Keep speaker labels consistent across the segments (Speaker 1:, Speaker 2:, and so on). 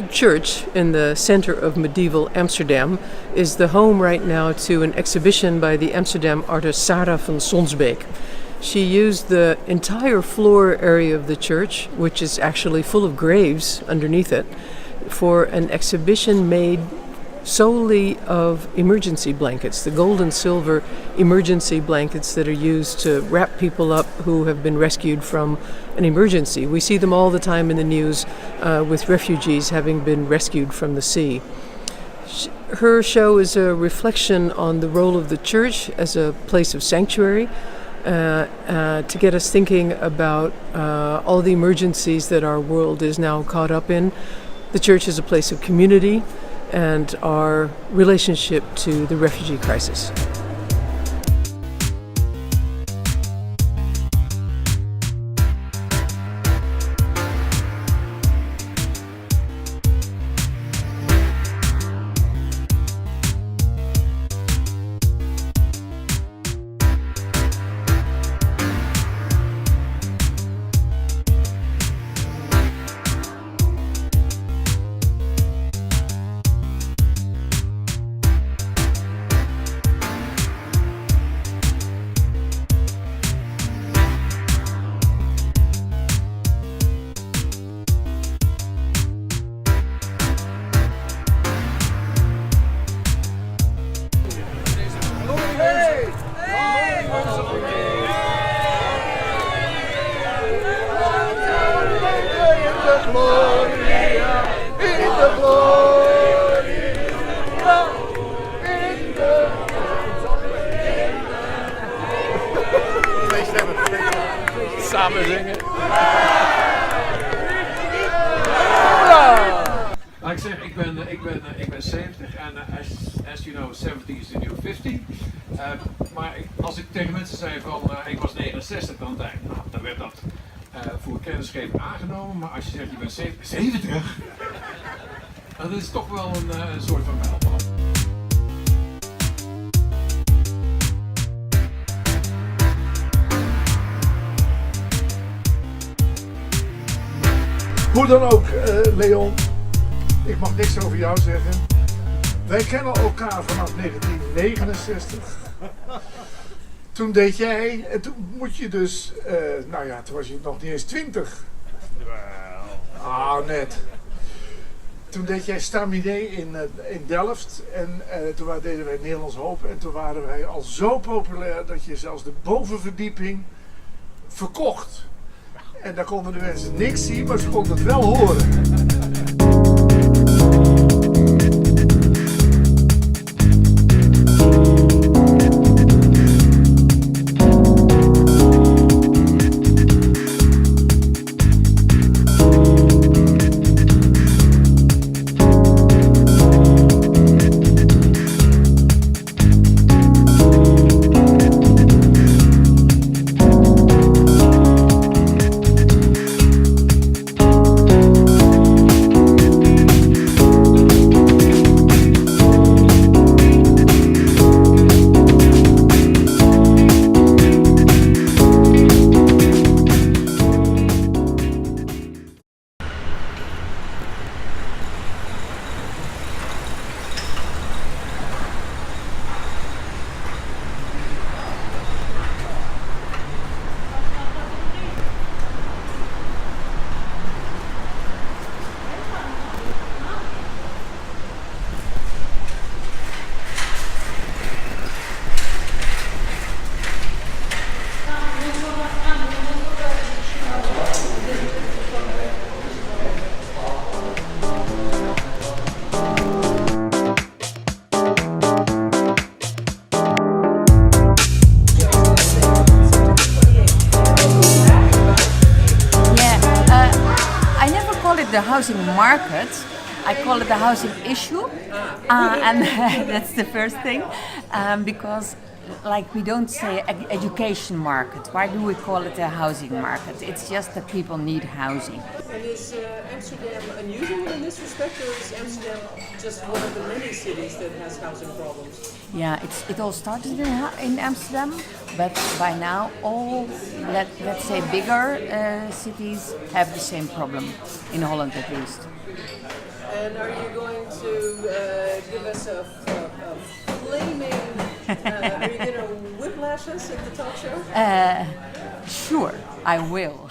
Speaker 1: church in the center of medieval Amsterdam is the home right now to an exhibition by the Amsterdam artist Sarah van Sonsbeeck. She used the entire floor area of the church, which is actually full of graves underneath it, for an exhibition made solely of emergency blankets, the gold and silver emergency blankets that are used to wrap people up who have been rescued from an emergency. We see them all the time in the news with refugees having been rescued from the sea. Her show is a reflection on the role of the church as a place of sanctuary to get us thinking about all the emergencies that our world is now caught up in. The church is a place of community and our relationship to the refugee crisis.
Speaker 2: Samen zingen. Nou, ik zeg, ik ben 70 en as you know, 70 is the new 50. Maar als ik tegen mensen zei van ik was 69 dan werd dat voor kennisgeving aangenomen. Maar als je zegt je bent 70, dat is toch wel een soort van mijlpaal.
Speaker 3: Hoe dan ook, Leon, ik mag niks over jou zeggen. Wij kennen elkaar vanaf 1969. Toen deed jij, en toen moet je dus, toen was je nog niet eens 20. Net. Toen deed jij stamminee in Delft en toen deden wij Nederlands Hoop en toen waren wij al zo populair dat je zelfs de bovenverdieping verkocht. En daar konden de mensen niks zien, maar ze konden het wel horen.
Speaker 4: The housing market, I call it the housing issue, and that's the first thing, because we don't say education market. Why do we call it a housing market? It's just that people need housing.
Speaker 1: And is Amsterdam unusual in this respect, or is Amsterdam just one of the many cities that has housing problems?
Speaker 4: Yeah, it all started in Amsterdam, but by now all, let's say, bigger cities have the same problem, in Holland at least.
Speaker 1: And are you going to give us a flaming, are you going to whiplash us at the talk show?
Speaker 4: Sure, I will.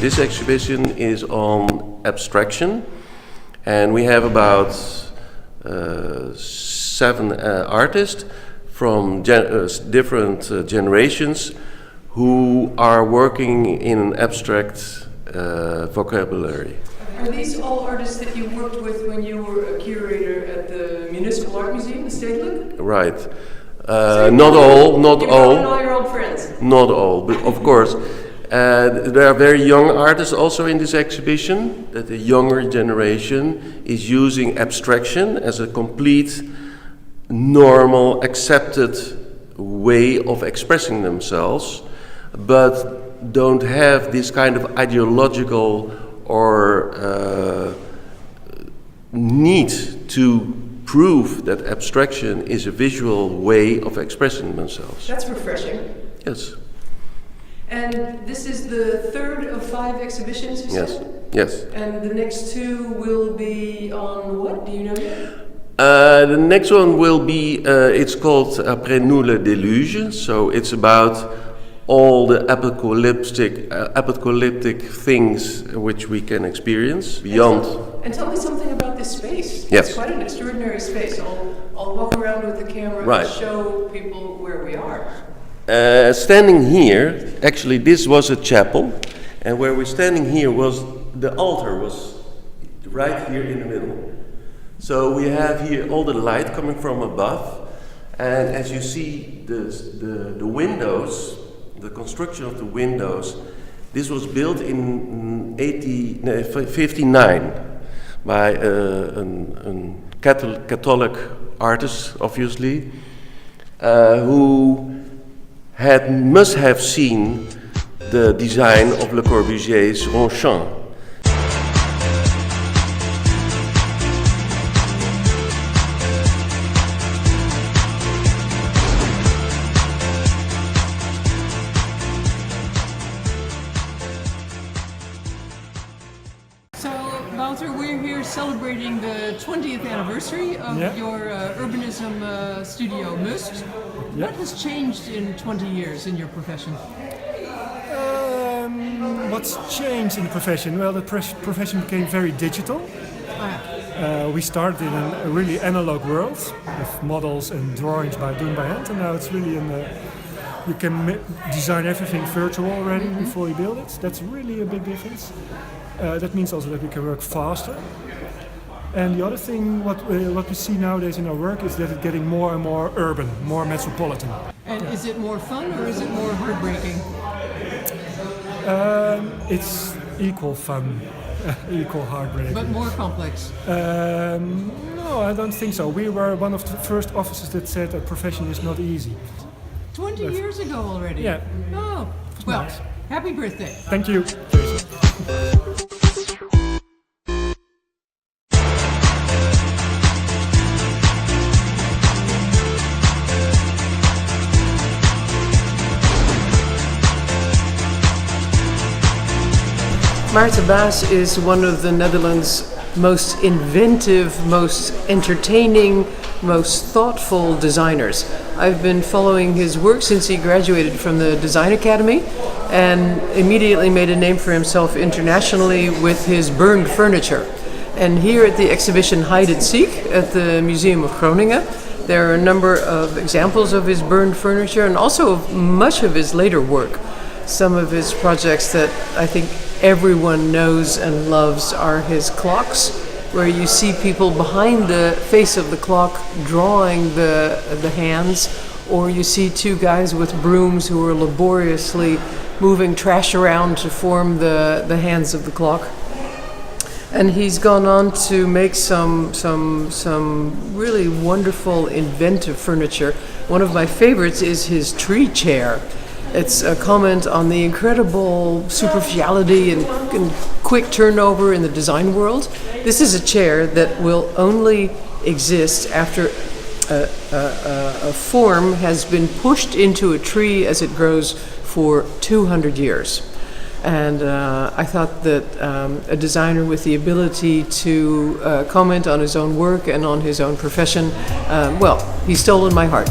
Speaker 5: This exhibition is on abstraction, and we have about 7 artists from different generations who are working in an abstract vocabulary.
Speaker 1: Are these all artists that you worked with when you were a curator at the Municipal Art Museum in Stadsleven?
Speaker 5: Right.
Speaker 1: So
Speaker 5: not all.
Speaker 1: You brought in all your old friends?
Speaker 5: Not all, but of course. There are very young artists also in this exhibition, that the younger generation is using abstraction as a complete, normal, accepted way of expressing themselves, but don't have this kind of ideological or need to prove that abstraction is a visual way of expressing themselves.
Speaker 1: That's refreshing.
Speaker 5: Yes.
Speaker 1: And this is the 3rd of 5 exhibitions, you said?
Speaker 5: Yes.
Speaker 1: And the next 2 will be on what? Do you know yet?
Speaker 5: The next one will be, it's called Après nous le déluge, so it's about all the apocalyptic things which we can experience beyond.
Speaker 1: And tell me something about this space.
Speaker 5: Yes.
Speaker 1: It's quite an extraordinary space. I'll walk around with the camera and show people where we are.
Speaker 5: Standing here, actually this was a chapel, and where we're standing here was, the altar was right here in the middle. So we have here all the light coming from above, and as you see the windows, the construction of the windows, this was built in 59 by a Catholic artist, obviously, who must have seen the design of Le Corbusier's Ronchamp.
Speaker 1: So, Wouter, we're here celebrating the 20th anniversary of your urbanism studio, Must. What has changed in 20 years in your profession?
Speaker 6: What's changed in the profession? Well, the profession became very digital. We started in a really analog world with models and drawings done by hand, and now it's really you can design everything virtual already before you build it. That's really a big difference. That means also that we can work faster. And the other thing, what we see nowadays in our work is that it's getting more and more urban, more metropolitan.
Speaker 1: And is it more fun or is it more heartbreaking?
Speaker 6: It's equal fun, equal heartbreak.
Speaker 1: But more complex?
Speaker 6: No, I don't think so. We were one of the first officers that said that profession is not easy.
Speaker 1: 20 years ago already?
Speaker 6: Yeah.
Speaker 1: Oh, well,
Speaker 6: nice.
Speaker 1: Happy birthday.
Speaker 6: Thank you.
Speaker 1: Maarten Baas is one of the Netherlands' most inventive, most entertaining, most thoughtful designers. I've been following his work since he graduated from the Design Academy and immediately made a name for himself internationally with his burned furniture. And here at the exhibition Hide and Seek at the Museum of Groningen, There are a number of examples of his burned furniture and also of much of his later work. Some of his projects that I think everyone knows and loves are his clocks, where you see people behind the face of the clock drawing the hands, or you see two guys with brooms who are laboriously moving trash around to form the hands of the clock. And he's gone on to make some really wonderful inventive furniture. One of my favorites is his tree chair. It's a comment on the incredible superficiality and quick turnover in the design world. This is a chair that will only exist after a form has been pushed into a tree as it grows for 200 years. And I thought that a designer with the ability to comment on his own work and on his own profession, well, he's stolen my heart.